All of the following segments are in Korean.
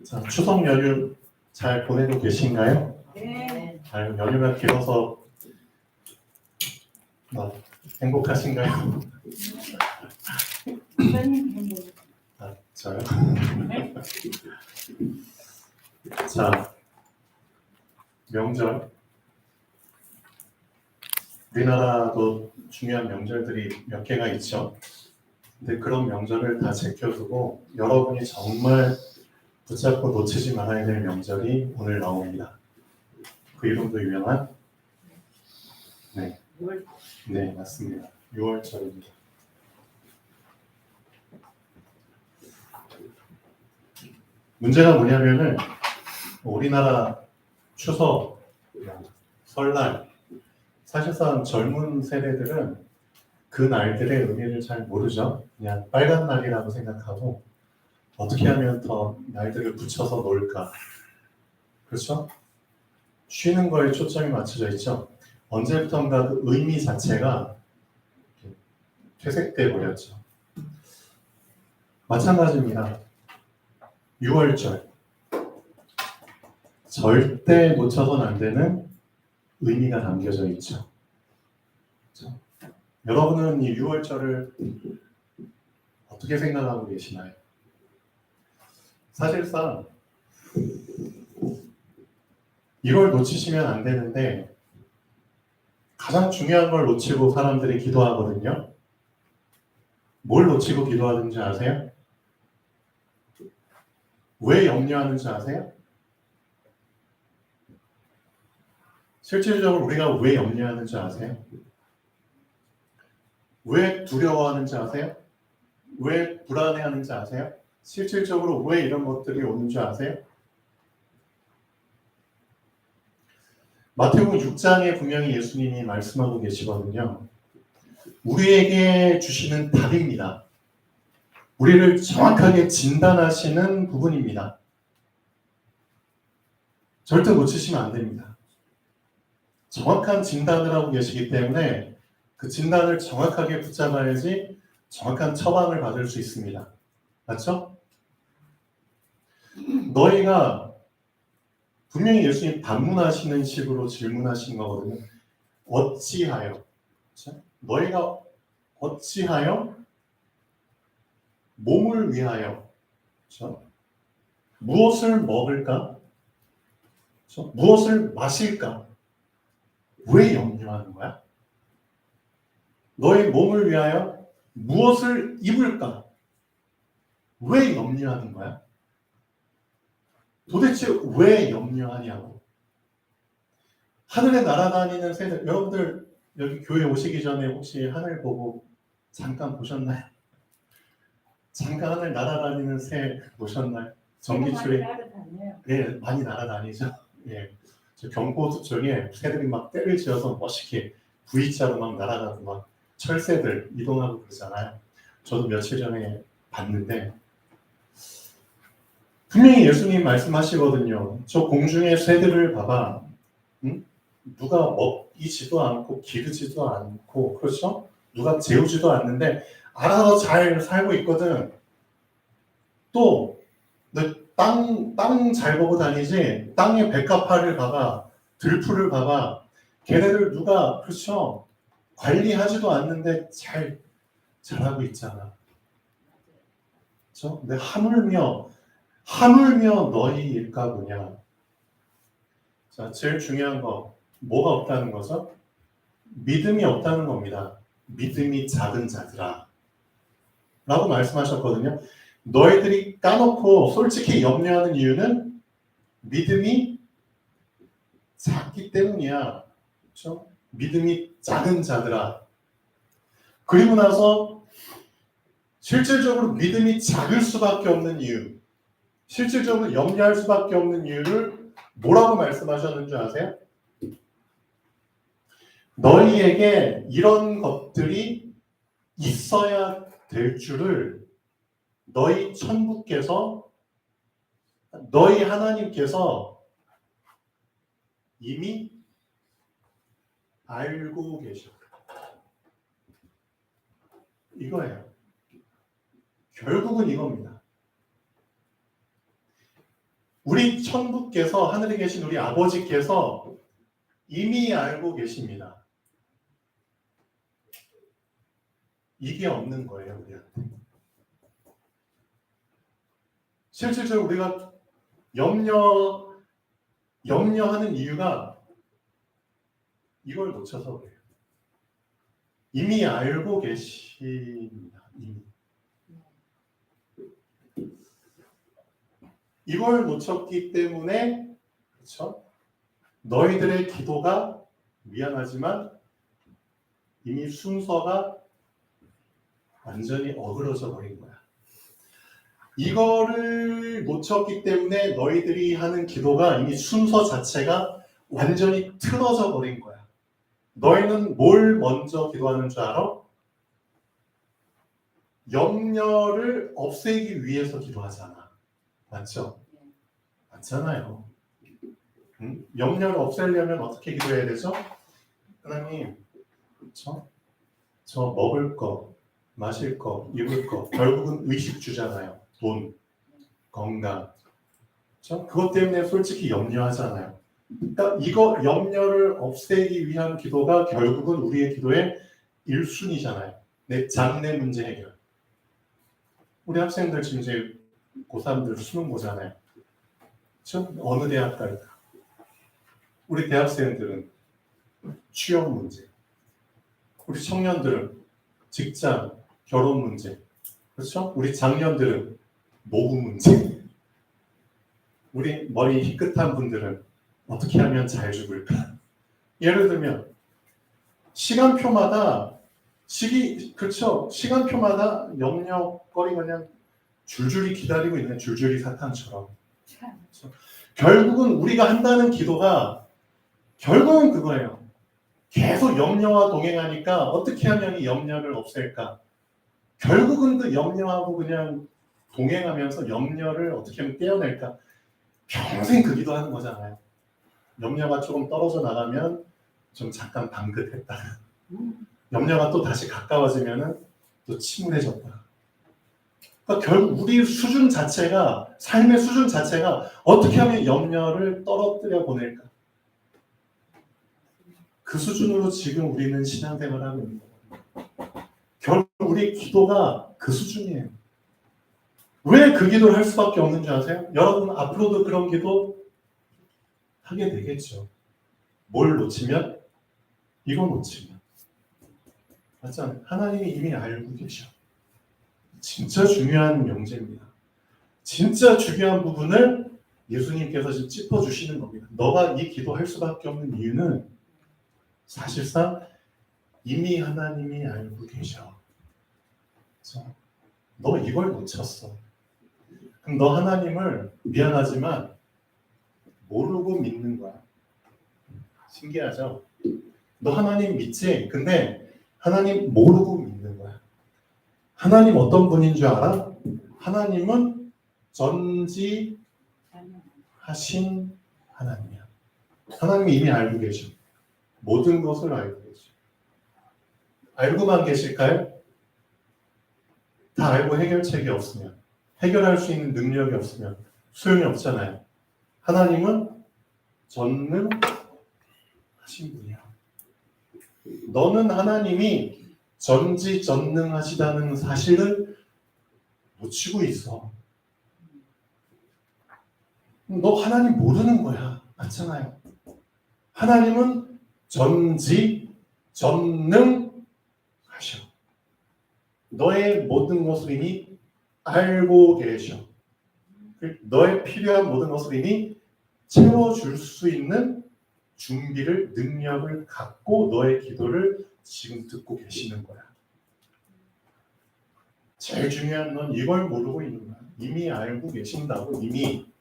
자, 추석 연휴 잘 보내고 계신가요? 네. 잘 연휴가 길어서 행복하신가요? 저요? 자, 명절. 우리나라도 중요한 명절들이 몇 개가 있죠. 근데 그런 명절을 다 제껴두고 여러분이 정말 붙잡고 놓치지 말아야 될 명절이 오늘 나옵니다. 그 이름도 유명한? 네, 맞습니다. 6월절입니다. 문제가 뭐냐면은 우리나라 추석, 설날, 사실상 젊은 세대들은 그 날들의 의미를 잘 모르죠. 그냥 빨간 날이라고 생각하고 어떻게 하면 더 날들을 붙여서 놀까. 그렇죠? 쉬는 거에 초점이 맞춰져 있죠. 언제부턴가 그 의미 자체가 퇴색돼 버렸죠. 마찬가지입니다. 6월절. 절대 놓쳐서는 안 되는 의미가 담겨져 있죠. 그렇죠? 여러분은 이 6월절을 어떻게 생각하고 계시나요? 사실상 이걸 놓치시면 안 되는데 가장 중요한 걸 놓치고 사람들이 기도하거든요. 뭘 놓치고 기도하는지 아세요? 왜 염려하는지 아세요? 실질적으로 우리가 왜 염려하는지 아세요? 왜 두려워하는지 아세요? 왜 불안해하는지 아세요? 실질적으로 왜 이런 것들이 오는지 아세요? 마태복음 6장에 분명히 예수님이 말씀하고 계시거든요. 우리에게 주시는 답입니다. 우리를 정확하게 진단하시는 부분입니다. 절대 놓치시면 안 됩니다. 정확한 진단을 하고 계시기 때문에 그 진단을 정확하게 붙잡아야지 정확한 처방을 받을 수 있습니다. 맞죠? 너희가 분명히 예수님 반문하시는 식으로 질문하신 거거든요. 어찌하여? 그렇죠? 너희가 어찌하여 몸을 위하여 그렇죠? 무엇을 먹을까? 그렇죠? 무엇을 마실까? 왜 염려하는 거야? 너의 몸을 위하여 무엇을 입을까? 왜 염려하는 거야? 도대체 왜 염려하냐고. 하늘에 날아다니는 새들, 여러분들 여기 교회 오시기 전에 혹시 하늘 보고 잠깐 보셨나요? 잠깐 하늘 날아다니는 새 보셨나요? 전기줄에 예, 많이 날아다니죠. 예, 저 경포 쪽에 새들이 막 떼를 지어서 멋있게 V자로 막 날아가고 막 철새들 이동하고 그러잖아요. 저도 며칠 전에 봤는데 분명히 예수님 말씀하시거든요. 저 공중의 새들을 봐봐. 응? 누가 먹이지도 않고 기르지도 않고 그렇죠? 누가 재우지도 않는데 알아서 잘 살고 있거든. 또 땅 잘 보고 다니지. 땅의 백합화를 봐봐. 들풀을 봐봐. 걔네들 누가 그렇죠? 관리하지도 않는데 잘 자라고 있잖아. 그렇죠? 근데 하물며 너희일까 보냐. 자, 제일 중요한 거 뭐가 없다는 거죠? 믿음이 없다는 겁니다. 믿음이 작은 자들아 라고 말씀하셨거든요. 너희들이 까놓고 솔직히 염려하는 이유는 믿음이 작기 때문이야. 그렇죠? 믿음이 작은 자들아. 그리고 나서 실질적으로 믿음이 작을 수밖에 없는 이유, 실질적으로 염려할 수밖에 없는 이유를 뭐라고 말씀하셨는지 아세요? 너희에게 이런 것들이 있어야 될 줄을 너희 천부께서, 너희 하나님께서 이미 알고 계셔. 이거예요. 결국은 이겁니다. 우리 천부께서, 하늘에 계신 우리 아버지께서 이미 알고 계십니다. 이게 없는 거예요, 우리한테. 실질적으로 우리가 염려하는 이유가 이걸 놓쳐서 그래요. 이미 알고 계십니다. 이미. 이걸 놓쳤기 때문에, 그렇죠? 너희들의 기도가 미안하지만 이미 순서가 완전히 어그러져 버린 거야. 이거를 놓쳤기 때문에 너희들이 하는 기도가 이미 순서 자체가 완전히 틀어져 버린 거야. 너희는 뭘 먼저 기도하는 줄 알아? 염려를 없애기 위해서 기도하잖아. 맞죠? 맞잖아요. 응? 염려를 없애려면 어떻게 기도해야 되죠? 하나님, 그렇죠? 저 먹을 거, 마실 거, 입을 거, 결국은 의식 주잖아요. 돈, 건강. 그렇죠? 그것 때문에 솔직히 염려하잖아요. 그러니까 이거 염려를 없애기 위한 기도가 결국은 우리의 기도의 1순위잖아요. 내 장래 문제 해결. 우리 학생들 지금 이제 고3들 수능 보잖아요. 그렇죠? 어느 대학 갈까? 우리 대학생들은 취업 문제. 우리 청년들은 직장, 결혼 문제. 그렇죠? 우리 장년들은 노후 문제. 우리 머리 희끗한 분들은 어떻게 하면 잘 죽을까? 예를 들면 시간표마다 그렇죠? 시간표마다 염려거리가 그냥 줄줄이 기다리고 있는 줄줄이 사탕처럼. 그렇죠? 결국은 우리가 한다는 기도가 결국은 그거예요. 계속 염려와 동행하니까 어떻게 하면 이 염려를 없앨까? 결국은 그 염려하고 그냥 동행하면서 염려를 어떻게 하면 떼어낼까? 평생 그 기도하는 거잖아요. 염려가 조금 떨어져 나가면 좀 잠깐 방긋했다가 염려가 또 다시 가까워지면은 또 침울해졌다가. 그러니까 결국 우리 수준 자체가, 삶의 수준 자체가 어떻게 하면 염려를 떨어뜨려 보낼까? 그 수준으로 지금 우리는 신앙생활을 하고 있는 거예요. 결국 우리 기도가 그 수준이에요. 왜 그 기도를 할 수밖에 없는 줄 아세요? 여러분 앞으로도 그런 기도 하게 되겠죠. 뭘 놓치면? 이거 놓치면. 맞잖아요. 하나님이 이미 알고 계셔. 진짜 중요한 명제입니다. 진짜 중요한 부분을 예수님께서 지금 짚어주시는 겁니다. 너가 이 기도할 수밖에 없는 이유는 사실상 이미 하나님이 알고 계셔. 그래서 너 이걸 놓쳤어. 그럼 너 하나님을 미안하지만 모르고 믿는 거야. 신기하죠? 너 하나님 믿지? 근데 하나님 모르고 믿는 거야. 하나님 어떤 분인 줄 알아? 하나님은 전지하신 하나님이야. 하나님이 이미 알고 계셔. 모든 것을 알고 계셔. 알고만 계실까요? 다 알고 해결책이 없으면, 해결할 수 있는 능력이 없으면 소용이 없잖아요. 하나님은 전능하신 분이야. 너는 하나님이 전지전능하시다는 사실을 놓치고 있어. 너 하나님 모르는 거야. 맞잖아요. 하나님은 전지전능하셔. 너의 모든 것을 이미 알고 계셔. 너의 필요한 모든 것을 이미 채워줄 수 있는 준비를, 능력을 갖고 너의 기도를 지금 듣고 계시는 거야. 제일 중요한 건 이걸 모르고 있는 거야. 이미 알고 계신다고. 이미.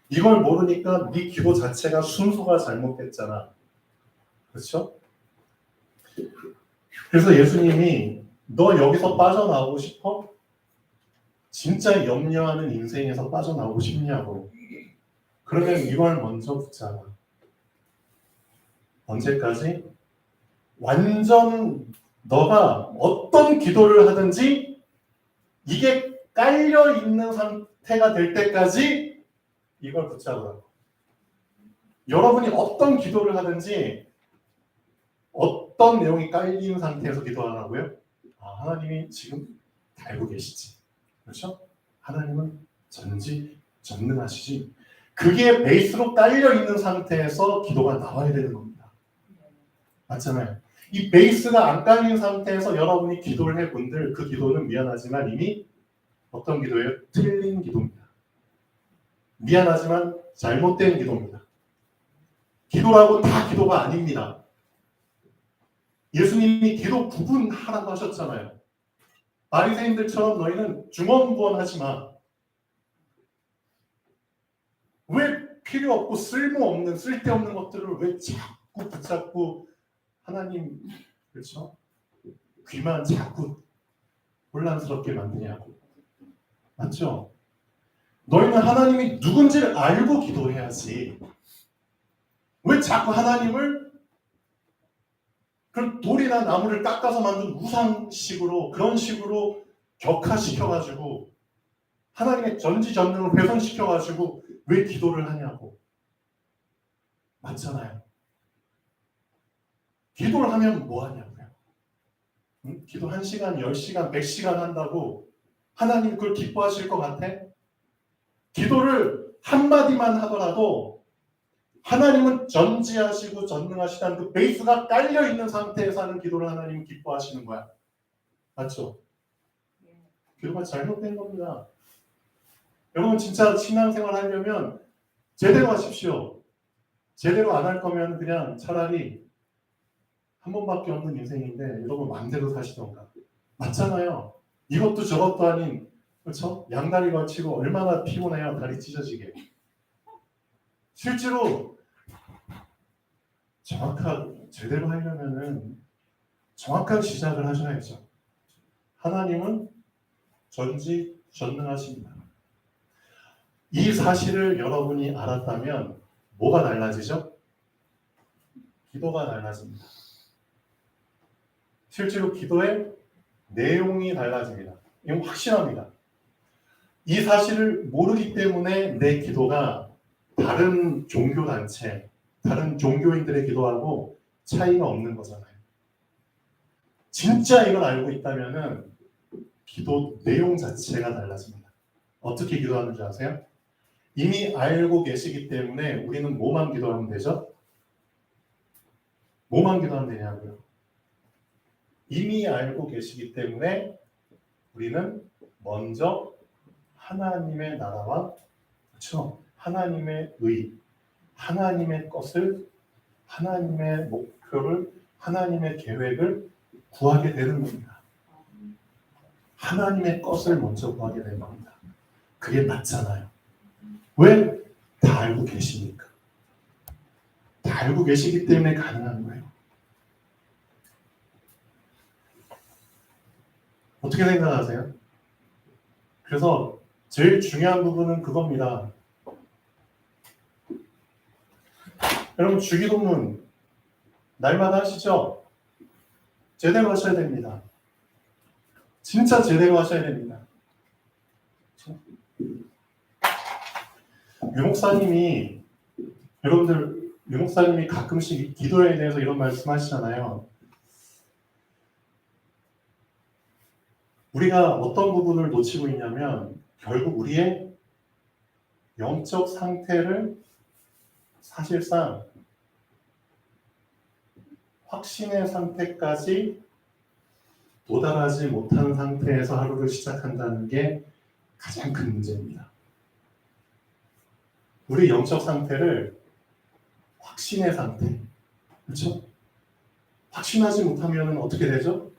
이걸 모르니까 네 기도 자체가 순서가 잘못됐잖아. 그렇죠? 그래서 예수님이 너 여기서 빠져나오고 싶어? 진짜 염려하는 인생에서 빠져나오고 싶냐고. 그러면 이걸 먼저 묻잖아. 언제까지? 완전 너가 어떤 기도를 하든지 이게 깔려있는 상태가 될 때까지 이걸 붙잡으라고. 여러분이 어떤 기도를 하든지 어떤 내용이 깔린 상태에서 기도하라고요? 하나님이 지금 다 알고 계시지. 그렇죠? 하나님은 전지전능하시지. 그게 베이스로 깔려 있는 상태에서 기도가 나와야 되는 겁니다. 맞잖아요. 이 베이스가 안 깔린 상태에서 여러분이 기도를 해본들 그 기도는 미안하지만 이미 어떤 기도예요? 틀린 기도입니다. 미안하지만 잘못된 기도입니다. 기도라고 다 기도가 아닙니다. 예수님이 기도 구분하라고 하셨잖아요. 바리새인들처럼 너희는 중언부언하지 마. 왜 필요 없고 쓸모없는 쓸데없는 것들을 왜 자꾸 붙잡고 하나님 그렇죠? 귀만 자꾸 혼란스럽게 만드냐고. 맞죠? 너희는 하나님이 누군지를 알고 기도해야지. 왜 자꾸 하나님을 그런 돌이나 나무를 깎아서 만든 우상식으로 그런 식으로 격화시켜가지고 하나님의 전지전능을 훼손시켜가지고 왜 기도를 하냐고. 맞잖아요. 기도를 하면 뭐 하냐고요. 응? 기도 1시간, 10시간, 100시간 한다고 하나님 그걸 기뻐하실 것 같아? 기도를 한마디만 하더라도 하나님은 전지하시고 전능하시다는 그 베이스가 깔려있는 상태에서 하는 기도를 하나님은 기뻐하시는 거야. 맞죠? 기도가 잘못된 겁니다. 여러분 진짜 신앙생활 하려면 제대로 하십시오. 제대로 안 할 거면 그냥 차라리 한 번밖에 없는 인생인데 여러분 마음대로 사시던가. 맞잖아요. 이것도 저것도 아닌 그렇죠? 양다리 걸치고 얼마나 피곤해요. 다리 찢어지게. 실제로 정확하게 제대로 하려면은 정확한 시작을 하셔야죠. 하나님은 전지전능하십니다. 이 사실을 여러분이 알았다면 뭐가 달라지죠? 기도가 달라집니다. 실제로 기도의 내용이 달라집니다. 이건 확실합니다. 이 사실을 모르기 때문에 내 기도가 다른 종교단체, 다른 종교인들의 기도하고 차이가 없는 거잖아요. 진짜 이걸 알고 있다면은 기도 내용 자체가 달라집니다. 어떻게 기도하는지 아세요? 이미 알고 계시기 때문에 우리는 뭐만 기도하면 되죠? 뭐만 기도하면 되냐고요? 이미 알고 계시기 때문에 우리는 먼저 하나님의 나라와 그렇죠? 하나님의 의, 하나님의 것을, 하나님의 목표를, 하나님의 계획을 구하게 되는 겁니다. 하나님의 것을 먼저 구하게 되는 겁니다. 그게 맞잖아요. 왜? 다 알고 계시니까. 다 알고 계시기 때문에 가능한 거예요. 어떻게 생각하세요? 그래서 제일 중요한 부분은 그겁니다. 여러분 주기도문 날마다 하시죠? 제대로 하셔야 됩니다. 진짜 제대로 하셔야 됩니다. 유목사님이 여러분들 유목사님이 가끔씩 기도에 대해서 이런 말씀하시잖아요. 우리가 어떤 부분을 놓치고 있냐면 결국 우리의 영적 상태를 사실상 확신의 상태까지 도달하지 못한 상태에서 하루를 시작한다는 게 가장 큰 문제입니다. 우리 영적 상태를 확신의 상태, 그렇죠? 확신하지 못하면 어떻게 되죠?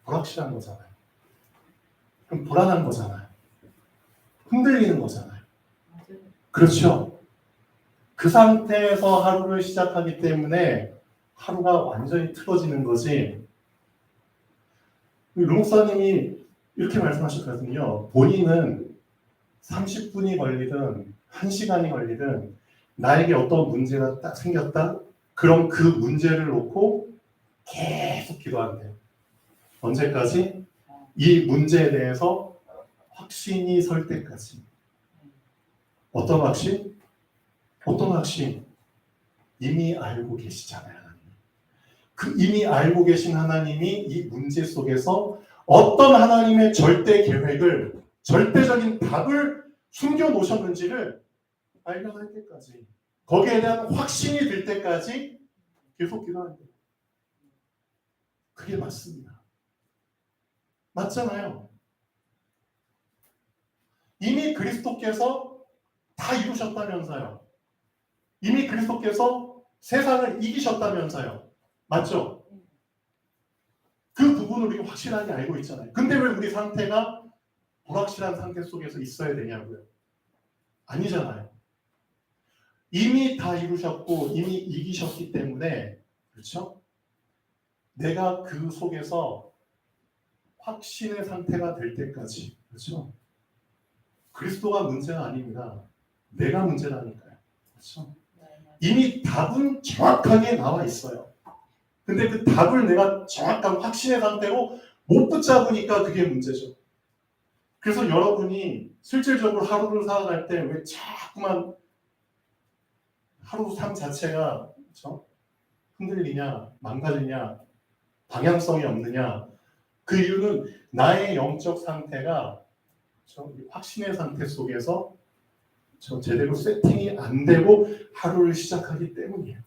불확실한 거잖아요. 그럼 불안한 거잖아요. 흔들리는 거잖아요. 그렇죠? 그 상태에서 하루를 시작하기 때문에 하루가 완전히 틀어지는 거지. 루 목사님이 이렇게 말씀하셨거든요. 본인은 30분이 걸리든 1시간이 걸리든 나에게 어떤 문제가 딱 생겼다? 그럼 그 문제를 놓고 계속 기도한대요. 언제까지? 이 문제에 대해서 확신이 설 때까지. 어떤 확신? 어떤 확신? 이미 알고 계시잖아요. 하나님. 그 이미 알고 계신 하나님이 이 문제 속에서 어떤 하나님의 절대 계획을, 절대적인 답을 숨겨 놓으셨는지를 발견할 때까지, 거기에 대한 확신이 들 때까지 계속 기도하는 거예요. 그게 맞습니다. 맞잖아요. 이미 그리스도께서 다 이루셨다면서요. 이미 그리스도께서 세상을 이기셨다면서요. 맞죠? 그 부분을 우리가 확실하게 알고 있잖아요. 근데 왜 우리 상태가 불확실한 상태 속에서 있어야 되냐고요. 아니잖아요. 이미 다 이루셨고 이미 이기셨기 때문에, 그렇죠? 내가 그 속에서 확신의 상태가 될 때까지, 그렇죠? 그리스도가 문제가 아닙니다. 내가 문제라니까요. 그렇죠? 이미 답은 정확하게 나와 있어요. 근데 그 답을 내가 정확한 확신의 상태로 못 붙잡으니까 그게 문제죠. 그래서 여러분이 실질적으로 하루를 살아갈 때 왜 자꾸만 하루 삶 자체가, 그렇죠? 흔들리냐, 망가지냐, 방향성이 없느냐. 그 이유는 나의 영적 상태가, 그렇죠? 확신의 상태 속에서 제대로 세팅이 안 되고 하루를 시작하기 때문이에요.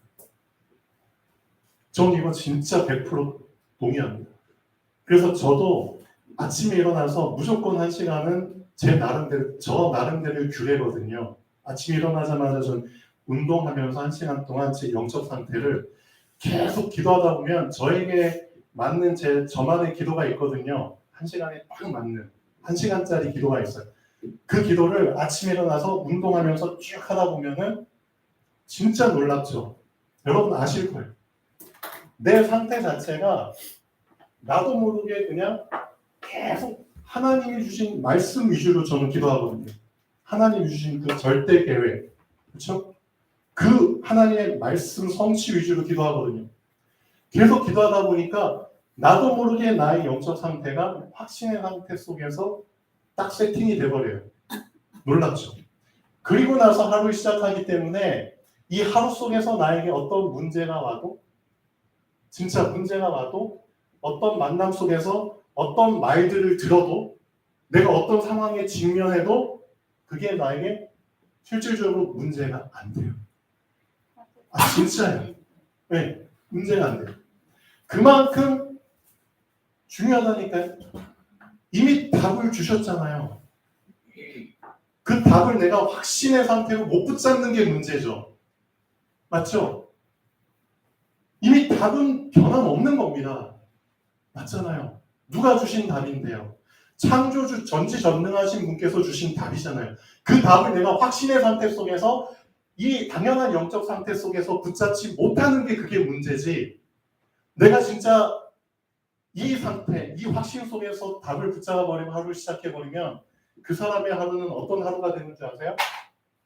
저는 이거 진짜 100% 동의합니다. 그래서 저도 아침에 일어나서 무조건 1시간은 저 나름대로의 규례거든요. 아침에 일어나자마자 전 운동하면서 1시간 동안 제 영적 상태를 계속 기도하다 보면 저에게 맞는 저만의 기도가 있거든요. 1시간에 딱 맞는 1시간짜리 기도가 있어요. 그 기도를 아침에 일어나서 운동하면서 쭉 하다 보면은 진짜 놀랍죠. 여러분 아실 거예요. 내 상태 자체가 나도 모르게 그냥 계속 하나님이 주신 말씀 위주로 저는 기도하거든요. 하나님이 주신 그 절대 계획, 그렇죠? 그 하나님의 말씀 성취 위주로 기도하거든요. 계속 기도하다 보니까 나도 모르게 나의 영적 상태가 확신의 상태 속에서 딱 세팅이 돼버려요. 놀랍죠? 그리고 나서 하루 시작하기 때문에 이 하루 속에서 나에게 어떤 문제가 와도, 진짜 문제가 와도, 어떤 만남 속에서 어떤 말들을 들어도, 내가 어떤 상황에 직면해도 그게 나에게 실질적으로 문제가 안 돼요. 아 진짜요. 네, 문제가 안 돼요. 그만큼 중요하다니까요. 이미 답을 주셨잖아요. 그 답을 내가 확신의 상태로 못 붙잡는 게 문제죠. 맞죠? 이미 답은 변함없는 겁니다. 맞잖아요. 누가 주신 답인데요. 창조주 전지전능하신 분께서 주신 답이잖아요. 그 답을 내가 확신의 상태 속에서, 이 당연한 영적 상태 속에서 붙잡지 못하는 게 그게 문제지, 내가 진짜 이 상태, 이 확신 속에서 답을 붙잡아버리고 하루를 시작해버리면 그 사람의 하루는 어떤 하루가 되는 줄 아세요?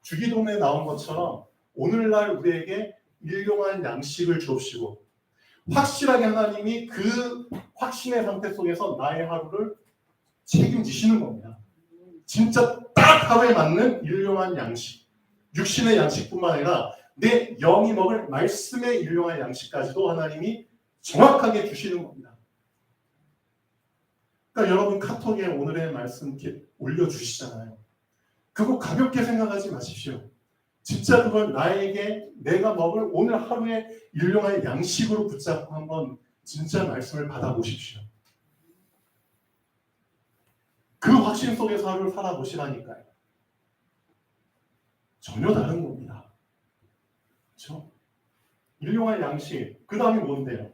주기도문에 나온 것처럼 오늘날 우리에게 일용할 양식을 주옵시고, 확실하게 하나님이 그 확신의 상태 속에서 나의 하루를 책임지시는 겁니다. 진짜 딱 하루에 맞는 일용할 양식, 육신의 양식뿐만 아니라 내 영이 먹을 말씀의 일용할 양식까지도 하나님이 정확하게 주시는 겁니다. 그러니까 여러분 카톡에 오늘의 말씀 이렇게 올려주시잖아요. 그거 가볍게 생각하지 마십시오. 진짜 그걸 나에게 내가 먹을 오늘 하루의 일용할 양식으로 붙잡고 한번 진짜 말씀을 받아보십시오. 그 확신 속에서 하루를 살아보시라니까요. 전혀 다른 겁니다. 그렇죠? 일용할 양식, 그 다음이 뭔데요?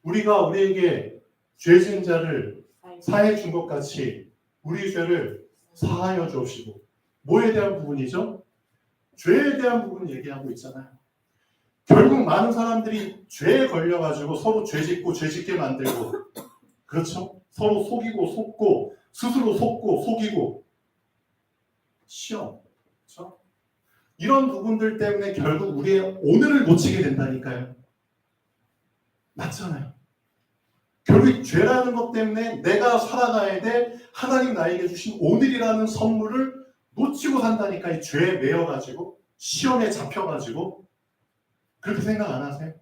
우리가 우리에게 죄 지은 자를 사해 준 것 같이 우리 죄를 사하여 주옵시고, 뭐에 대한 부분이죠? 죄에 대한 부분 얘기하고 있잖아요. 결국 많은 사람들이 죄에 걸려가지고 서로 죄 짓고 죄 짓게 만들고, 그렇죠? 서로 속이고 속고, 스스로 속고 속이고, 시험, 그렇죠? 이런 부분들 때문에 결국 우리의 오늘을 놓치게 된다니까요. 맞잖아요. 결국 죄라는 것 때문에 내가 살아가야 될 하나님 나에게 주신 오늘이라는 선물을 놓치고 산다니까. 이 죄에 매여가지고 시험에 잡혀가지고. 그렇게 생각 안 하세요?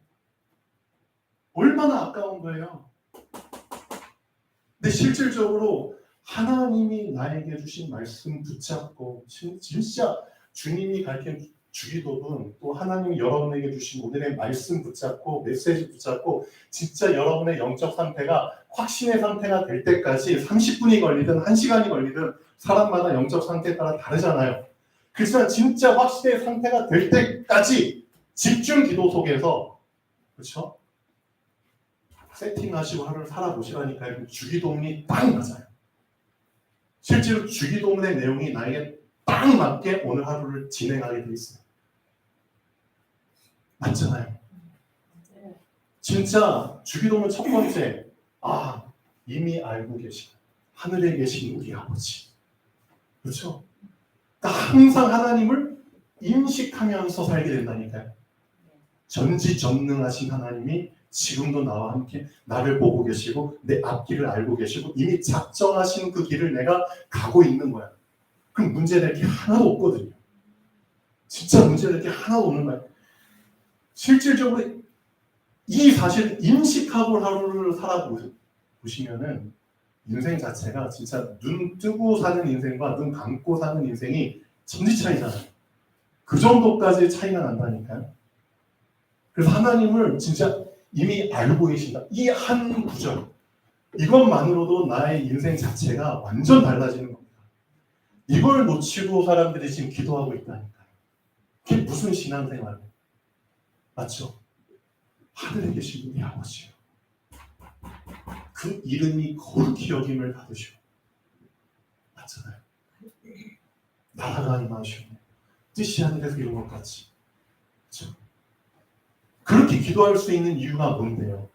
얼마나 아까운 거예요. 근데 실질적으로 하나님이 나에게 주신 말씀 붙잡고 진짜 주님이 가르친 주기도문, 또 하나님이 여러분에게 주신 오늘의 말씀 붙잡고 메시지 붙잡고 진짜 여러분의 영적 상태가 확신의 상태가 될 때까지 30분이 걸리든 1시간이 걸리든 사람마다 영적 상태에 따라 다르잖아요. 그렇지만 진짜 확신의 상태가 될 때까지 집중 기도 속에서, 그렇죠? 세팅하시고 하루를 살아보시라니까요. 주기도문이 딱 맞아요. 실제로 주기도문의 내용이 나에게 딱 맞게 오늘 하루를 진행하게 돼 있어요. 맞잖아요. 진짜 주기도문 첫 번째, 이미 알고 계신 하늘에 계신 우리 아버지. 그렇죠? 그러니까 항상 하나님을 인식하면서 살게 된다니까요. 전지전능하신 하나님이 지금도 나와 함께 나를 보고 계시고 내 앞길을 알고 계시고 이미 작정하신 그 길을 내가 가고 있는 거야. 그럼 문제될 게 하나도 없거든요. 진짜 문제될 게 하나도 없는 거야. 실질적으로 이 사실을 인식하고 하루를 살아보시면은 인생 자체가 진짜 눈 뜨고 사는 인생과 눈 감고 사는 인생이 천지 차이잖아요. 그 정도까지 차이가 난다니까요. 그래서 하나님을 진짜 이미 알고 계신다. 이 한 구절, 이것만으로도 나의 인생 자체가 완전 달라지는 겁니다. 이걸 놓치고 사람들이 지금 기도하고 있다니까요. 그게 무슨 신앙생활이에요? 맞죠? 하늘에 계신 우리 아버지요. 그 이름이 거룩히 여김을 받으시오. 맞잖아요. 나라가 임하시오. 뜻이 하늘에서 이룬 것 같이. 그렇죠? 그렇게 기도할 수 있는 이유가 뭔데요?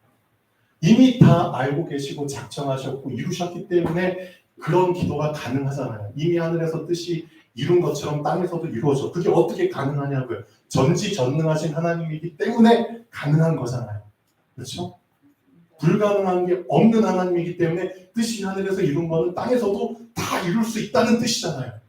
이미 다 알고 계시고 작정하셨고 이루셨기 때문에 그런 기도가 가능하잖아요. 이미 하늘에서 뜻이 이룬 것처럼 땅에서도 이루어져. 그게 어떻게 가능하냐고요. 전지전능하신 하나님이기 때문에 가능한 거잖아요. 그렇죠? 불가능한 게 없는 하나님이기 때문에 뜻이 하늘에서 이룬 거는 땅에서도 다 이룰 수 있다는 뜻이잖아요.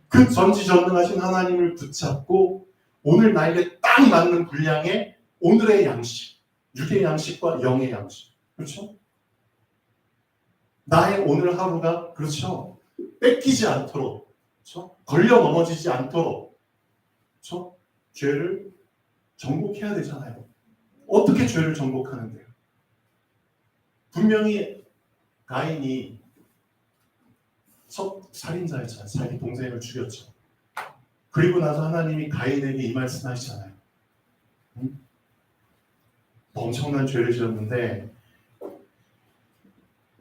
그 전지전능하신 하나님을 붙잡고 오늘 나에게 딱 맞는 분량의 오늘의 양식, 육의 양식과 영의 양식. 그렇죠? 나의 오늘 하루가, 그렇죠? 뺏기지 않도록, 그렇죠? 걸려 넘어지지 않도록, 그렇죠? 죄를 정복해야 되잖아요. 어떻게 죄를 정복하는데요? 분명히 가인이 첫 살인자였잖아요. 자기 동생을 죽였죠. 그리고 나서 하나님이 가인에게 이 말씀하시잖아요. 엄청난 죄를 지었는데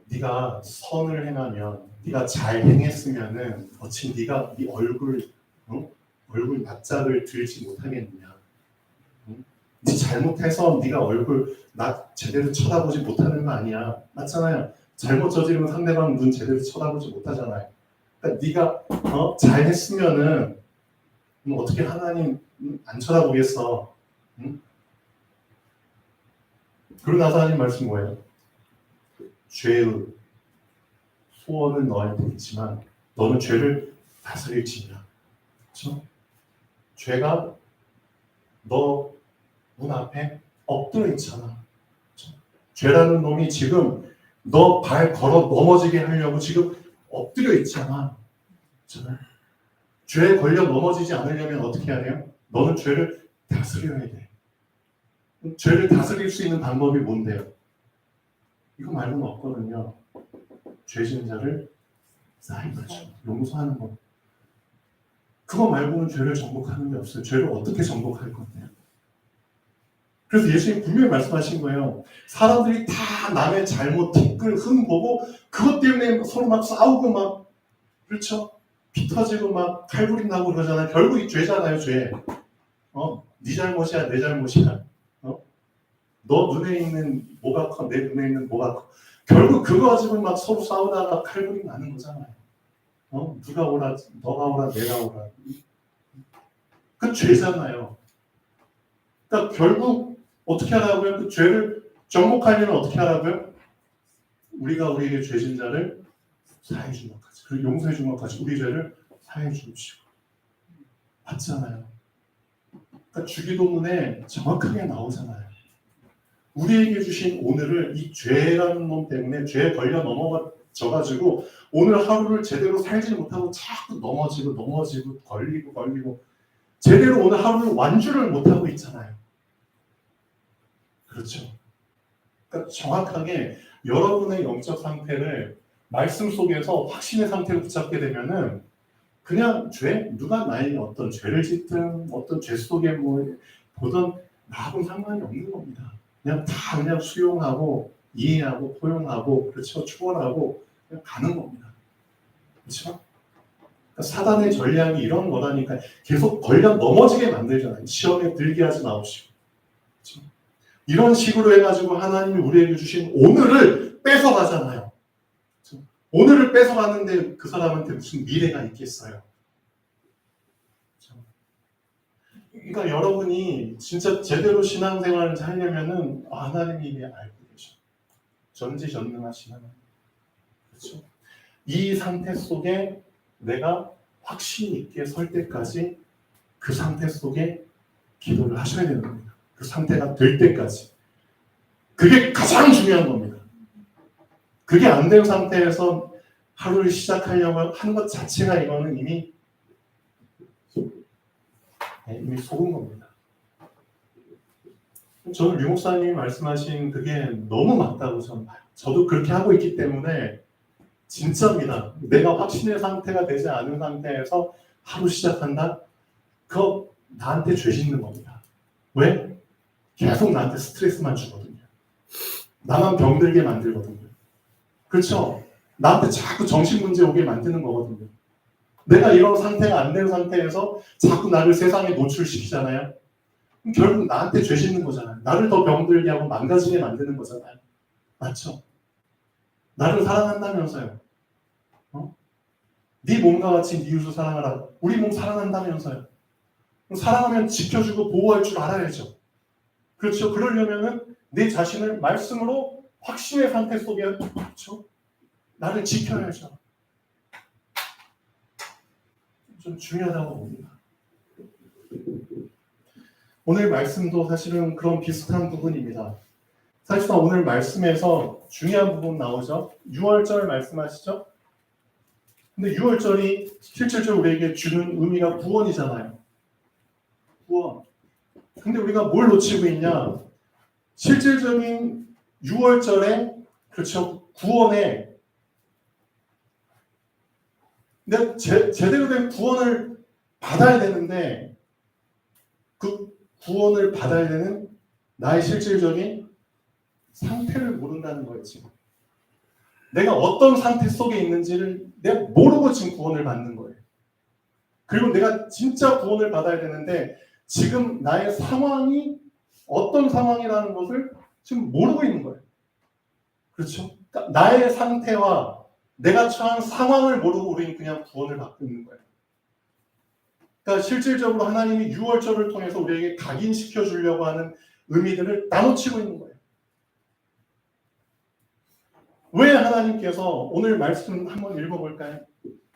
네가 선을 행하면, 네가 잘 행했으면은 어찌 네가 네 얼굴 낯짝을 들지 못하겠느냐? 네 잘못해서 네가 얼굴 나 제대로 쳐다보지 못하는 거 아니야? 맞잖아요. 잘못 저지르면 상대방 눈 제대로 쳐다보지 못하잖아요. 그러니까 네가 잘했으면은 어떻게 하나님 안 쳐다보겠어? 응? 그러고 나서 하나님 말씀 뭐예요? 죄의 소원은 너한테 있지만 너는 죄를 다스릴지니라. 그렇죠? 죄가 너 문 앞에 엎드려 있잖아. 그렇죠? 죄라는 놈이 지금 너 발 걸어 넘어지게 하려고 지금 엎드려 있잖아. 그렇죠? 죄에 걸려 넘어지지 않으려면 어떻게 해야 돼요? 너는 죄를 다스려야 돼. 죄를 다스릴 수 있는 방법이 뭔데요? 이거 말고는 없거든요. 죄 지은 자를 사인하죠. 용서하는 것. 그거 말고는 죄를 정복하는 게 없어요. 죄를 어떻게 정복할 건데요? 그래서 예수님이 분명히 말씀하신 거예요. 사람들이 다 남의 잘못, 티끌, 흠 보고 그것 때문에 서로 막 싸우고 막, 그렇죠? 피 터지고 막 칼부림 나고 그러잖아요. 결국 이 죄잖아요, 죄. 네 잘못이야, 내 잘못이야. 너 눈에 있는 뭐가 커, 내 눈에 있는 뭐가 커. 결국 그거 가지고 막 서로 싸우다가 칼부림 나는 거잖아요. 누가 오라, 너가 오라, 내가 오라. 그 죄잖아요. 그러니까 결국 어떻게 하라고요? 그 죄를 정복하려면 어떻게 하라고요? 우리가 우리에게 죄진 자를 사해 준 것까지, 그리고 용서해 준 것까지 우리 죄를 사해 주옵시고. 맞잖아요. 그러니까 주기도문에 정확하게 나오잖아요. 우리에게 주신 오늘을 이 죄라는 놈 때문에 죄에 걸려 넘어져가지고 오늘 하루를 제대로 살지 못하고 자꾸 넘어지고 걸리고 제대로 오늘 하루를 완주를 못하고 있잖아요. 그렇죠. 그러니까 정확하게 여러분의 영적 상태를 말씀 속에서 확신의 상태로 붙잡게 되면은 그냥 누가 나에게 어떤 죄를 짓든 어떤 죄 속에 보던 나하고는 상관이 없는 겁니다. 그냥 수용하고 이해하고 포용하고 그렇죠. 추월하고 그냥 가는 겁니다. 그렇죠? 그러니까 사단의 전략이 이런 거라니까 계속 걸려 넘어지게 만들잖아요. 시험에 들게 하지 마옵시고. 그렇죠? 이런 식으로 해가지고 하나님이 우리에게 주신 오늘을 뺏어가잖아요. 그렇죠? 오늘을 뺏어가는데 그 사람한테 무슨 미래가 있겠어요. 그렇죠? 그러니까 여러분이 진짜 제대로 신앙생활을 하려면은 하나님이 이미 알고 계셔. 전지전능하신 하나님. 그렇죠? 이 상태 속에 내가 확신 있게 설 때까지 그 상태 속에 기도를 하셔야 되는 겁니다. 그 상태가 될 때까지. 그게 가장 중요한 겁니다. 그게 안 된 상태에서 하루를 시작하려고 하는 것 자체가 이거는 이미 속은 겁니다. 저는 류 목사님이 말씀하신 그게 너무 맞다고 저는 봐요. 저도 그렇게 하고 있기 때문에 진짜입니다. 내가 확신의 상태가 되지 않은 상태에서 하루 시작한다? 그거 나한테 죄 짓는 겁니다. 왜? 계속 나한테 스트레스만 주거든요. 나만 병들게 만들거든요. 그렇죠? 나한테 자꾸 정신문제 오게 만드는 거거든요. 내가 이런 상태가 안 된 상태에서 자꾸 나를 세상에 노출시키잖아요. 그럼 결국 나한테 죄 짓는 거잖아요. 나를 더 병들게 하고 망가지게 만드는 거잖아요. 맞죠? 나를 사랑한다면서요. 네 몸과 같이 네 이웃을 사랑하라. 우리 몸 사랑한다면서요. 사랑하면 지켜주고 보호할 줄 알아야죠. 그렇죠. 그러려면은 내 자신을 말씀으로 확신의 상태 속에 그렇죠. 나를 지켜야죠. 좀 중요하다고 봅니다. 오늘 말씀도 사실은 그런 비슷한 부분입니다. 사실상 오늘 말씀에서 중요한 부분 나오죠. 6월절 말씀하시죠. 근데 6월절이 실질적으로 우리에게 주는 의미가 구원이잖아요. 구원. 근데 우리가 뭘 놓치고 있냐? 실질적인 6월절에 그렇죠. 구원에 내가 제대로 된 구원을 받아야 되는데 그 구원을 받아야 되는 나의 실질적인 상태를 모른다는 거예요. 지금 내가 어떤 상태 속에 있는지를 내가 모르고 지금 구원을 받는 거예요. 그리고 내가 진짜 구원을 받아야 되는데 지금 나의 상황이 어떤 상황이라는 것을 지금 모르고 있는 거예요. 그렇죠? 그러니까 나의 상태와 내가 처한 상황을 모르고 우리는 그냥 구원을 받고 있는 거예요. 그러니까 실질적으로 하나님이 6월절을 통해서 우리에게 각인시켜 주려고 하는 의미들을 나눠치고 있는 거예요. 왜 하나님께서 오늘 말씀 한번 읽어볼까요?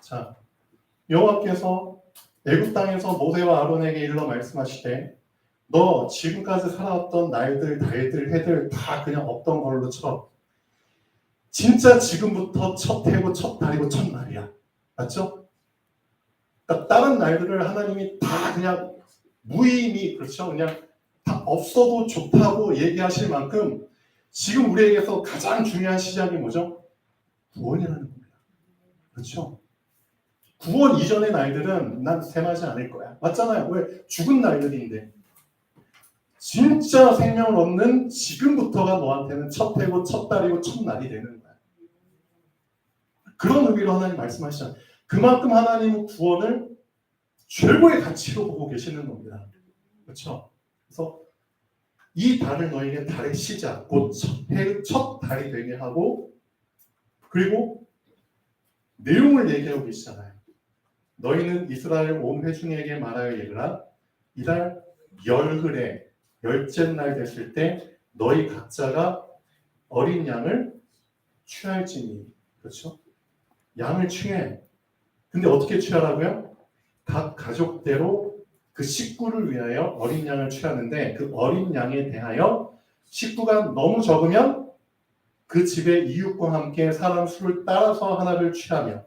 자, 여호와께서 애굽 땅에서 모세와 아론에게 일러 말씀하시되 너 지금까지 살아왔던 날들, 달들, 해들 다 그냥 없던 걸로 쳐. 진짜 지금부터 첫 해고 첫 달이고 첫 날이야. 맞죠? 그러니까 다른 날들을 하나님이 다 그냥 무의미 그렇죠? 그냥 다 없어도 좋다고 얘기하실 만큼 지금 우리에게서 가장 중요한 시작이 뭐죠? 구원이라는 겁니다. 그렇죠? 구원 이전의 날들은 난 셈하지 않을 거야. 맞잖아요. 왜? 죽은 날들인데. 진짜 생명을 얻는 지금부터가 너한테는 첫 해고 첫 달이고 첫 날이 되는 거야. 그런 의미로 하나님 말씀하시잖아요. 그만큼 하나님은 구원을 최고의 가치로 보고 계시는 겁니다. 그렇죠? 그래서 이 달을 너에게 달의 시작, 곧 첫 달이 되게 하고 그리고 내용을 얘기하고 계시잖아요. 너희는 이스라엘 온 회중에게 말하여 이르라. 이달 열흘에 열째 날 됐을 때 너희 각자가 어린 양을 취할지니. 그렇죠? 양을 취해. 근데 어떻게 취하라고요? 각 가족대로 그 식구를 위하여 어린 양을 취하는데 그 어린 양에 대하여 식구가 너무 적으면 그 집의 이웃과 함께 사람 수를 따라서 하나를 취하며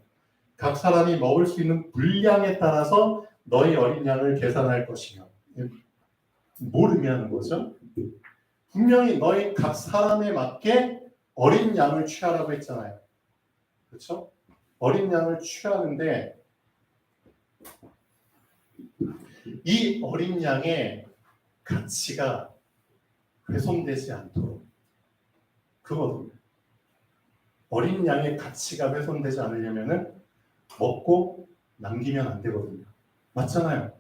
각 사람이 먹을 수 있는 분량에 따라서 너희 어린 양을 계산할 것이며. 뭘 의미하는 거죠? 분명히 너희 각 사람에 맞게 어린 양을 취하라고 했잖아요. 그렇죠? 어린 양을 취하는데 이 어린 양의 가치가 훼손되지 않도록 그거든요. 어린 양의 가치가 훼손되지 않으려면은 먹고 남기면 안 되거든요. 맞잖아요.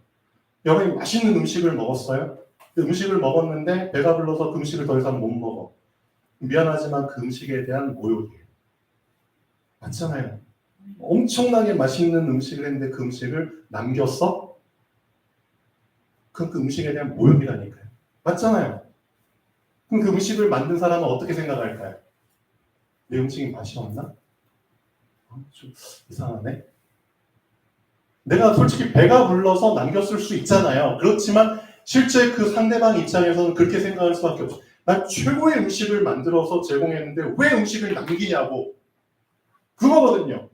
여러분이 맛있는 음식을 먹었어요. 그 음식을 먹었는데 배가 불러서 그 음식을 더 이상 못 먹어. 미안하지만 그 음식에 대한 모욕이에요. 맞잖아요. 엄청나게 맛있는 음식을 했는데 그 음식을 남겼어? 그럼 그 음식에 대한 모욕이라니까요. 맞잖아요. 그럼 그 음식을 만든 사람은 어떻게 생각할까요? 내 음식이 맛이 없나? 좀 이상하네. 내가 솔직히 배가 불러서 남겼을 수 있잖아요. 그렇지만 실제 그 상대방 입장에서는 그렇게 생각할 수밖에 없어. 난 최고의 음식을 만들어서 제공했는데 왜 음식을 남기냐고. 그거거든요.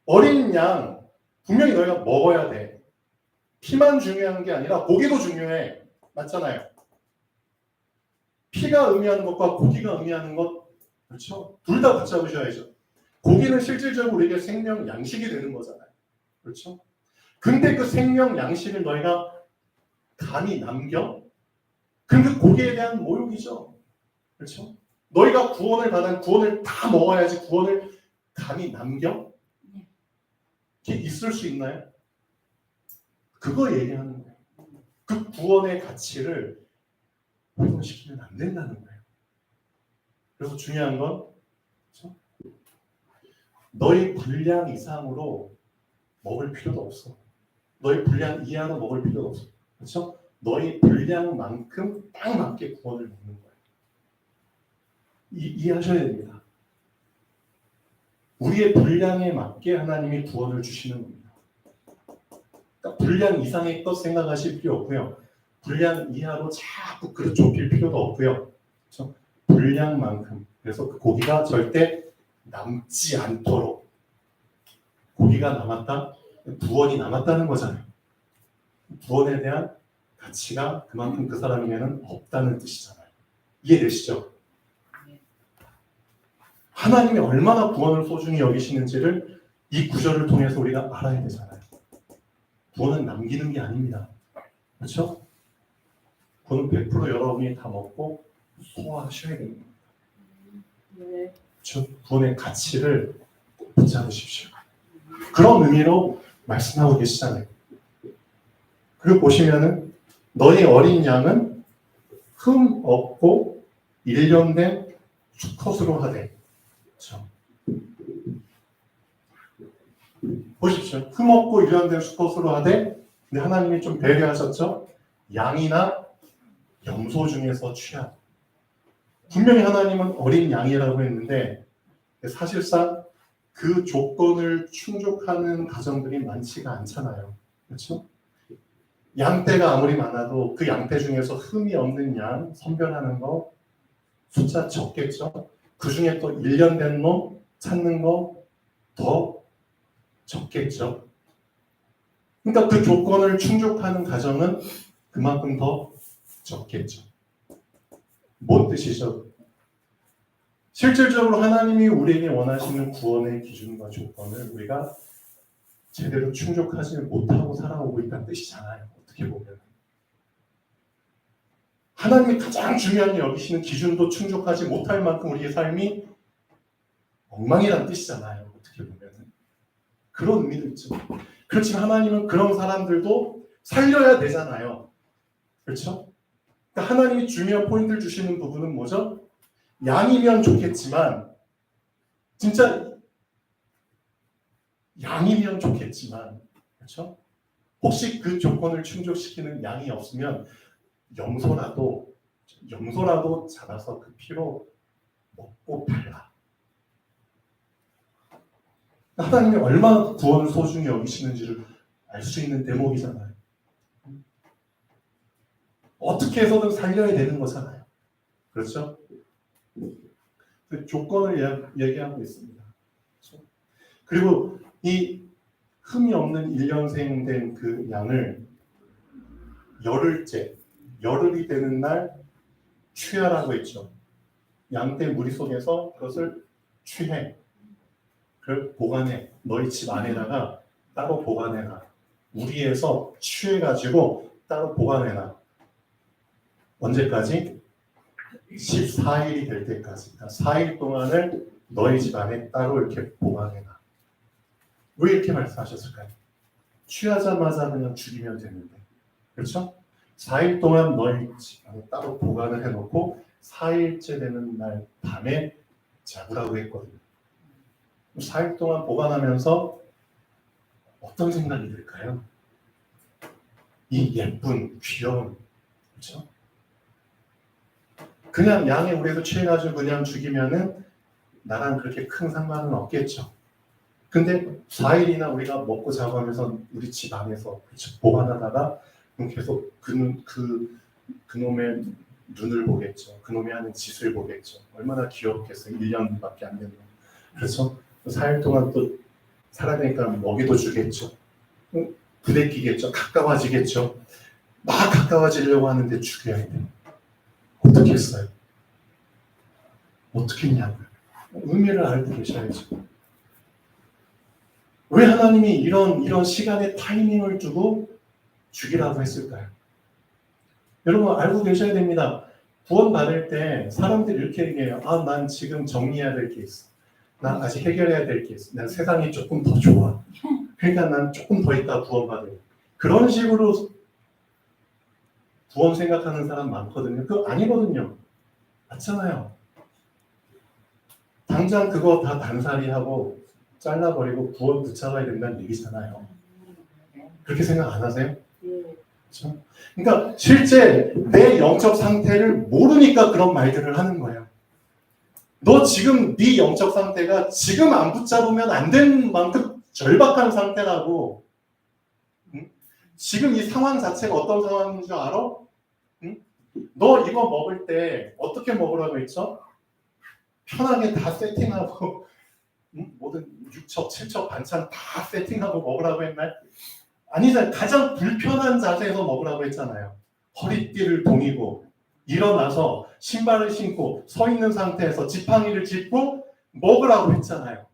어린 양 분명히 너희가 먹어야 돼. 피만 중요한 게 아니라 고기도 중요해. 맞잖아요. 피가 의미하는 것과 고기가 의미하는 것, 그렇죠? 둘 다 붙잡으셔야죠. 고기는 실질적으로 우리에게 생명 양식이 되는 거잖아요. 그렇죠? 근데 그 생명 양식을 너희가 감히 남겨? 그럼 그 고기에 대한 모욕이죠. 그렇죠? 너희가 구원을 받은 구원을 다 먹어야지 구원을 감히 남겨? 이게 있을 수 있나요? 그거 얘기하는 거예요. 그 구원의 가치를 훼손시키면 안 된다는 거예요. 그래서 중요한 건 그렇죠? 너희 분량 이상으로 먹을 필요도 없어. 너희 분량 이하로 먹을 필요도 없어. 그렇죠? 너희 분량만큼 딱 맞게 구원을 먹는 거예요. 이해하셔야 됩니다. 우리의 분량에 맞게 하나님이 구원을 주시는 겁니다. 그러니까 분량 이상의 것 생각하실 필요 없고요. 분량 이하로 자꾸 그릇 좁힐 필요도 없고요. 그렇죠? 분량만큼. 그래서 그 고기가 절대 남지 않도록. 고기가 남았다? 구원이 남았다는 거잖아요. 구원에 대한 가치가 그만큼 그 사람에게는 없다는 뜻이잖아요. 이해되시죠? 하나님이 얼마나 구원을 소중히 여기시는지를 이 구절을 통해서 우리가 알아야 되잖아요. 구원은 남기는 게 아닙니다. 그렇죠? 구원은 100% 여러분이 다 먹고 소화하셔야 됩니다. 그렇죠? 구원의 가치를 붙잡으십시오. 그런 의미로 말씀하고 계시잖아요. 그리고 보시면은 너희 어린 양은 흠 없고 일련된 수컷으로 하되. 그렇죠? 보십시오. 흠 없고 일련된 수컷으로 하되, 근데 하나님이 좀 배려하셨죠? 양이나 염소 중에서 취한. 분명히 하나님은 어린 양이라고 했는데 사실상 그 조건을 충족하는 가정들이 많지가 않잖아요. 그렇죠? 양떼가 아무리 많아도 그 양떼 중에서 흠이 없는 양 선별하는 거 숫자 적겠죠? 그 중에 또 일련된 놈 찾는 거 더 적겠죠? 그러니까 그 조건을 충족하는 가정은 그만큼 더 적겠죠. 뭔 뜻이죠? 실질적으로 하나님이 우리에게 원하시는 구원의 기준과 조건을 우리가 제대로 충족하지 못하고 살아오고 있다는 뜻이잖아요. 어떻게 보면. 하나님이 가장 중요하게 여기시는 기준도 충족하지 못할 만큼 우리의 삶이 엉망이라는 뜻이잖아요. 어떻게 보면. 그런 의미도 있죠. 그렇지만 하나님은 그런 사람들도 살려야 되잖아요. 그렇죠? 그러니까 하나님이 중요한 포인트를 주시는 부분은 뭐죠? 양이면 좋겠지만 진짜 양이면 좋겠지만 그렇죠? 혹시 그 조건을 충족시키는 양이 없으면 염소라도 잡아서 그 피로 먹고 팔라. 하나님이 얼마나 구원을 소중히 여기시는지를 알 수 있는 대목이잖아요. 어떻게 해서든 살려야 되는 거잖아요. 그렇죠? 그 조건을 얘기하고 있습니다. 그렇죠? 그리고 이 흠이 없는 1년생 된 그 양을 열흘이 되는 날 취하라고 했죠. 양떼 무리 속에서 그것을 취해. 그걸 보관해. 너희 집 안에다가 따로 보관해놔. 우리에서 취해가지고 따로 보관해놔. 언제까지? 14일이 될 때까지. 그러니까 4일 동안을 너희 집 안에 따로 이렇게 보관해놔. 왜 이렇게 말씀하셨을까요? 취하자마자 그냥 죽이면 되는데. 그렇죠? 4일 동안 너희 집 안에 따로 보관을 해놓고 4일째 되는 날 밤에 잡으라고 했거든요. 4일 동안 보관하면서 어떤 생각이 들까요? 이 예쁜, 귀여운, 그렇죠? 그냥 양의 우리에서 취해가지고 그냥 죽이면은 나랑 그렇게 큰 상관은 없겠죠. 근데 4일이나 우리가 먹고 자고 하면서 우리 집 안에서 보관하다가 계속 그놈의 눈을 보겠죠. 그놈이 하는 짓을 보겠죠. 얼마나 귀엽겠어요. 1년밖에 안 되는. 그래서 4일 동안 또 살아야 되니까 먹이도 주겠죠. 부대끼겠죠. 가까워지겠죠. 막 가까워지려고 하는데 죽여야 돼. 어떻게 했어요? 어떻게 했냐고요. 의미를 알고 계셔야죠. 왜 하나님이 이런 시간에 타이밍을 주고 죽이라고 했을까요? 여러분 알고 계셔야 됩니다. 구원 받을 때 사람들이 이렇게 얘기해요. 아, 난 지금 정리해야 될 게 있어. 난 아직 해결해야 될 게 있어. 난 세상이 조금 더 좋아. 그러니까 난 조금 더 있다 구원 받을. 그런 식으로 구원 생각하는 사람 많거든요. 그거 아니거든요. 맞잖아요. 당장 그거 다 단살이하고 잘라버리고 구원 붙잡아야 된다는 얘기잖아요. 그렇게 생각 안 하세요? 그렇죠? 그러니까 실제 내 영적 상태를 모르니까 그런 말들을 하는 거예요. 너 지금 네 영적 상태가 지금 안 붙잡으면 안 되는 만큼 절박한 상태라고. 응? 지금 이 상황 자체가 어떤 상황인 줄 알아? 응? 너 이거 먹을 때 어떻게 먹으라고 했죠? 편하게 다 세팅하고 모든 6첩, 7첩 반찬 다 세팅하고 먹으라고 했나요? 아니잖아요. 가장 불편한 자세에서 먹으라고 했잖아요. 허리띠를 동이고 일어나서 신발을 신고 서 있는 상태에서 지팡이를 짚고 먹으라고 했잖아요.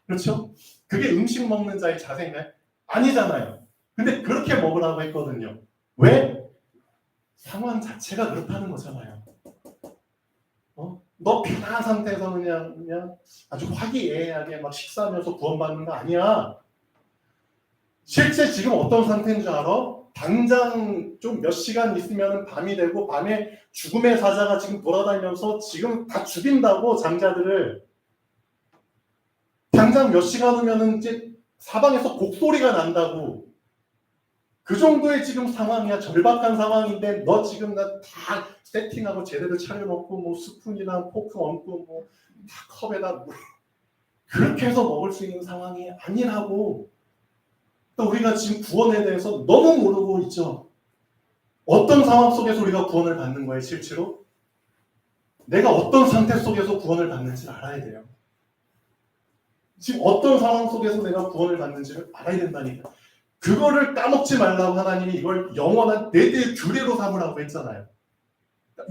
그렇죠? 그게 음식 먹는 자의 자세인가요? 아니잖아요. 근데 그렇게 먹으라고 했거든요. 왜? 상황 자체가 그렇다는 거잖아요. 너 편한 상태에서 그냥 아주 화기애애하게 막 식사하면서 구원받는 거 아니야. 실제 지금 어떤 상태인 줄 알아? 당장 좀 몇 시간 있으면 밤이 되고 밤에 죽음의 사자가 지금 돌아다니면서 지금 다 죽인다고 장자들을. 당장 몇 시간 후면은 이제 사방에서 곡소리가 난다고. 그 정도의 지금 상황이야. 절박한 상황인데 너 지금 나 다 세팅하고 제대로 차려놓고 뭐 스푼이랑 포크 얹고 뭐 다 컵에다 물 그렇게 해서 먹을 수 있는 상황이 아니라고. 또 우리가 지금 구원에 대해서 너무 모르고 있죠. 어떤 상황 속에서 우리가 구원을 받는 거예요, 실제로? 내가 어떤 상태 속에서 구원을 받는지를 알아야 돼요. 지금 어떤 상황 속에서 내가 구원을 받는지를 알아야 된다니까. 그거를 까먹지 말라고 하나님이 이걸 영원한 내대의 규례로 삼으라고 했잖아요.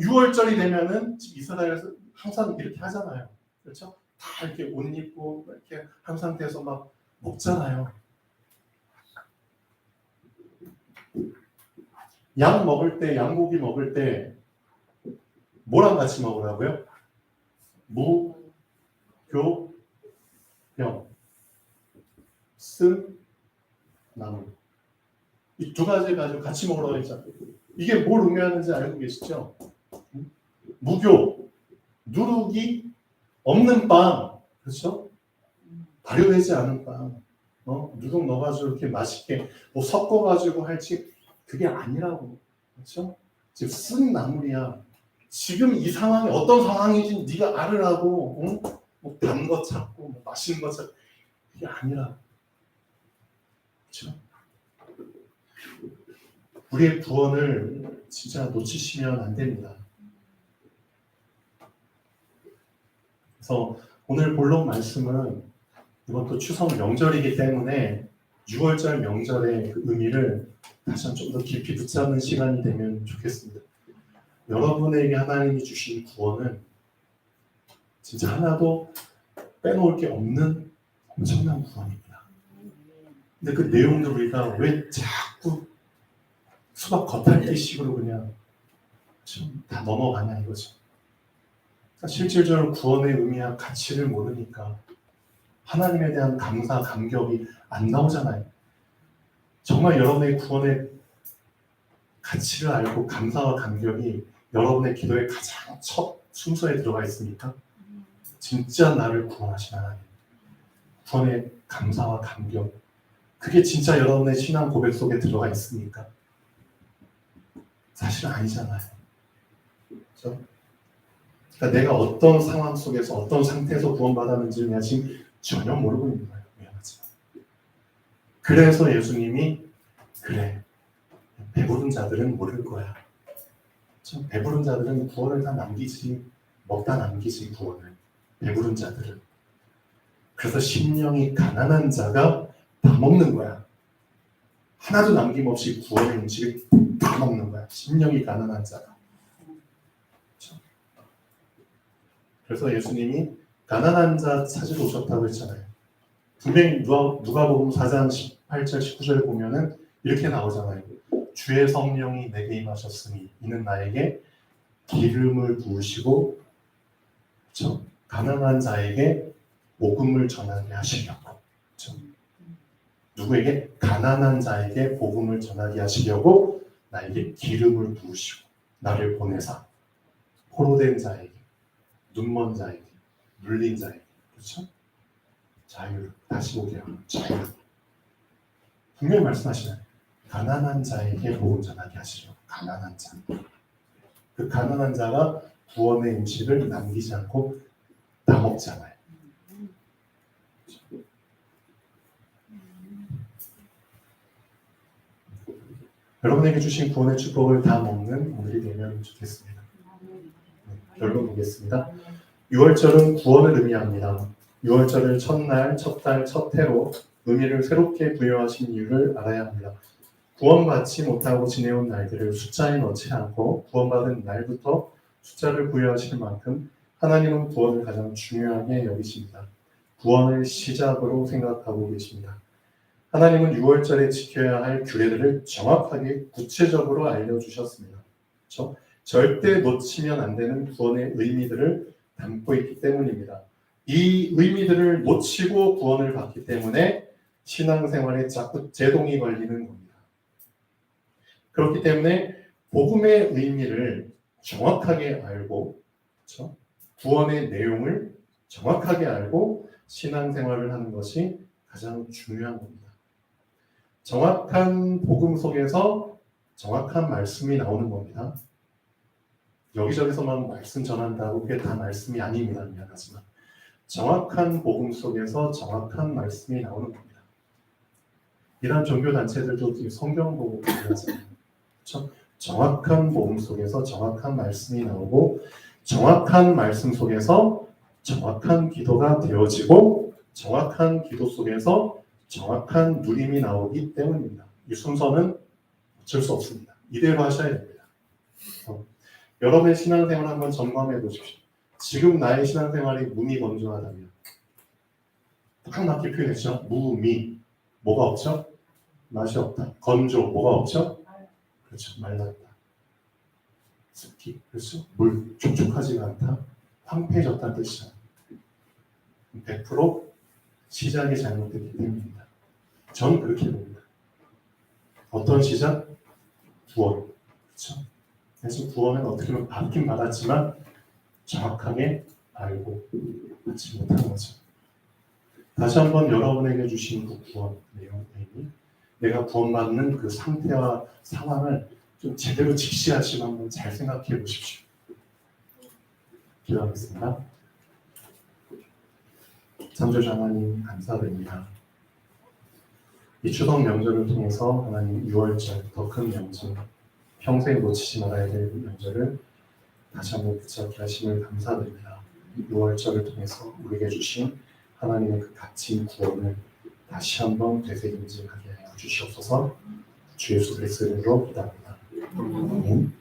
6월절이 되면은 이스라엘에서 항상 이렇게 하잖아요. 그렇죠? 다 이렇게 옷 입고 이렇게 한 상태에서 막 먹잖아요. 양 먹을 때, 양고기 먹을 때 뭐랑 같이 먹으라고요? 무, 교, 병, 씀, 나물. 이 두 가지 가지고 같이 먹으라고 했잖아요. 이게 뭘 의미하는지 알고 계시죠? 무교, 누룩이 없는 빵, 그렇죠? 발효되지 않은 빵, 누룩 넣어가지고 이렇게 맛있게 뭐 섞어가지고 할지 그게 아니라고, 그렇죠? 지금 쓴 나물이야. 지금 이 상황이 어떤 상황인지 네가 알으라고, 뭐 단 거 찾고 뭐 맛있는 거 찾고 이게 아니라, 그렇죠? 우리의 구원을 진짜 놓치시면 안 됩니다. 그래서 오늘 본론 말씀은 이것도 추석 명절이기 때문에 6월절 명절의 그 의미를 다시 한번 좀 더 깊이 붙잡는 시간이 되면 좋겠습니다. 여러분에게 하나님이 주신 구원은 진짜 하나도 빼놓을 게 없는 엄청난 구원입니다. 근데 그 내용들 우리가 왜 자꾸 수박 겉핥기식으로 그냥 좀 다 넘어가냐 이거죠. 실질적으로 구원의 의미와 가치를 모르니까 하나님에 대한 감사, 감격이 안 나오잖아요. 정말 여러분의 구원의 가치를 알고 감사와 감격이 여러분의 기도의 가장 첫 순서에 들어가 있습니까? 진짜 나를 구원하신 하나님. 구원의 감사와 감격. 그게 진짜 여러분의 신앙 고백 속에 들어가 있습니까? 사실은 아니잖아요. 그렇죠? 그러니까 내가 어떤 상황 속에서 어떤 상태에서 구원받았는지를 내가 지금 전혀 모르고 있는 거예요. 미안하지만. 그래서 예수님이 그래, 배부른 자들은 모를 거야. 배부른 자들은 구원을 다 남기지, 먹다 남기지 구원을. 배부른 자들은. 그래서 심령이 가난한 자가 다 먹는 거야. 하나도 남김없이 구원의 음식을 다 먹는 거야. 심령이 가난한 자가. 그렇죠? 그래서 예수님이 가난한 자 찾으러 오셨다고 했잖아요. 분명히 누가복음 4장 18절 19절에 보면은 이렇게 나오잖아요. 주의 성령이 내게 임하셨으니 이는 나에게 기름을 부으시고, 그렇죠? 가난한 자에게 복음을 전하게 하시려고. 그렇죠? 누구에게? 가난한 자에게 복음을 전하게 하시려고 나에게 기름을 부으시고 나를 보내사 포로된 자에게, 눈먼 자에게, 눌린 자에게, 그렇죠? 자유를 다시 오게 하는 자유. 분명히 말씀하시나요? 가난한 자에게 복음 전하게 하시려고. 가난한 자. 그 가난한 자가 구원의 음식을 남기지 않고 다 먹잖아요. 여러분에게 주신 구원의 축복을 다 먹는 오늘이 되면 좋겠습니다. 결론 보겠습니다. 6월절은 구원을 의미합니다. 6월절을 첫날, 첫달, 첫 해로 의미를 새롭게 부여하신 이유를 알아야 합니다. 구원받지 못하고 지내온 날들을 숫자에 넣지 않고 구원받은 날부터 숫자를 부여하실 만큼 하나님은 구원을 가장 중요하게 여기십니다. 구원을 시작으로 생각하고 계십니다. 하나님은 6월절에 지켜야 할 규례들을 정확하게 구체적으로 알려주셨습니다. 그렇죠? 절대 놓치면 안 되는 구원의 의미들을 담고 있기 때문입니다. 이 의미들을 놓치고 구원을 받기 때문에 신앙생활에 자꾸 제동이 걸리는 겁니다. 그렇기 때문에 복음의 의미를 정확하게 알고, 그렇죠? 구원의 내용을 정확하게 알고 신앙생활을 하는 것이 가장 중요한 겁니다. 정확한 복음 속에서 정확한 말씀이 나오는 겁니다. 여기저기서만 말씀 전한다고 그게 다 말씀이 아닙니다. 미안하지만 정확한 복음 속에서 정확한 말씀이 나오는 겁니다. 이런 종교단체들도 성경 보고 하잖아요. 그렇죠? 정확한 복음 속에서 정확한 말씀이 나오고 정확한 말씀 속에서 정확한 기도가 되어지고 정확한 기도 속에서 정확한 누림이 나오기 때문입니다. 이 순서는 어쩔 수 없습니다. 이대로 하셔야 됩니다. 여러분의 신앙생활을 한번 점검해 보십시오. 지금 나의 신앙생활이 무미건조하다면 딱 맞게 표현했죠. 무미. 뭐가 없죠? 맛이 없다. 건조. 뭐가 없죠? 그렇죠. 말랐다. 습기. 그렇죠. 물. 촉촉하지가 않다. 황폐해졌다는 뜻이죠. 100% 시작이 잘못됐기 때문입니다. 저는 그렇게 봅니다. 어떤 시작? 구원. 그렇죠. 그래서 구원은 어떻게 보면 받긴 받았지만 정확하게 알고 받지 못한 거죠. 다시 한번 여러분에게 주신 그 구원 내용이 내가 구원받는 그 상태와 상황을 좀 제대로 직시하시고 한번 잘 생각해 보십시오. 기도하겠습니다. 창조주 하나님 감사드립니다. 이 추석 명절을 통해서 하나님 6월절 더 큰 명절, 평생 놓치지 말아야 될 명절을 다시 한번 붙잡게 하심을 감사드립니다. 6월절을 통해서 우리에게 주신 하나님의 그 값진 구원을 다시 한번 되새김질하게 하여 주시옵소서. 주 예수 그리스도의 이름으로 기도합니다. 아멘.